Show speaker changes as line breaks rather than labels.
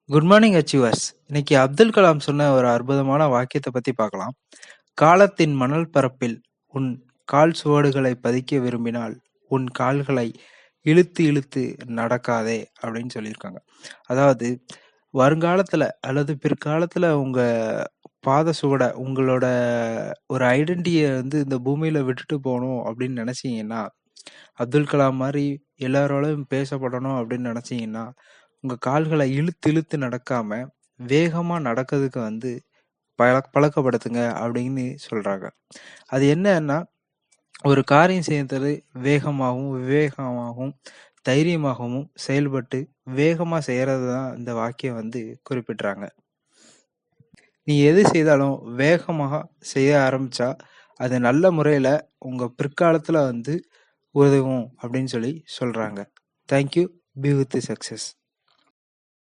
Good morning achievers. இன்னைக்கு அப்துல் கலாம் சொன்ன ஒரு அற்புதமான வாக்கியத்தை பத்தி பார்க்கலாம். காலத்தின் மணல் பரப்பில் உன் கால் சுவடுகளை பதிக்க விரும்பினால் உன் கால்களை இழுத்து இழுத்து நடக்காதே அப்படின்னு சொல்லியிருக்காங்க. அதாவது வருங்காலத்துல அல்லது பிற்காலத்துல உங்க பாத சுவட உங்களோட ஒரு ஐடென்டிட்டியை வந்து இந்த பூமியில விட்டுட்டு போகணும் அப்படின்னு நினைச்சீங்கன்னா, அப்துல் கலாம் மாதிரி எல்லாராலும் பேசப்படணும் அப்படின்னு நினைச்சீங்கன்னா, உங்க கால்களை இழுத்து இழுத்து நடக்காம, வேகமா நடக்கிறதுக்கு வந்து பழக்கப்படுத்துங்க அப்படின்னு சொல்றாங்க. அது என்னன்னா, ஒரு காரியம் செய்யறது வேகமாகவும், விவேகமாகவும், தைரியமாகவும் செயல்பட்டு வேகமா செய்யறது தான் இந்த வாக்கியம் வந்து குறிப்பிடுறாங்க. நீ எது செய்தாலும் வேகமாக செய்ய ஆரம்பிச்சா, அது நல்ல முறையில உங்க பிற்காலத்துல வந்து உதவும் அப்படின்னு சொல்லி சொல்றாங்க. Thank you. Be with success.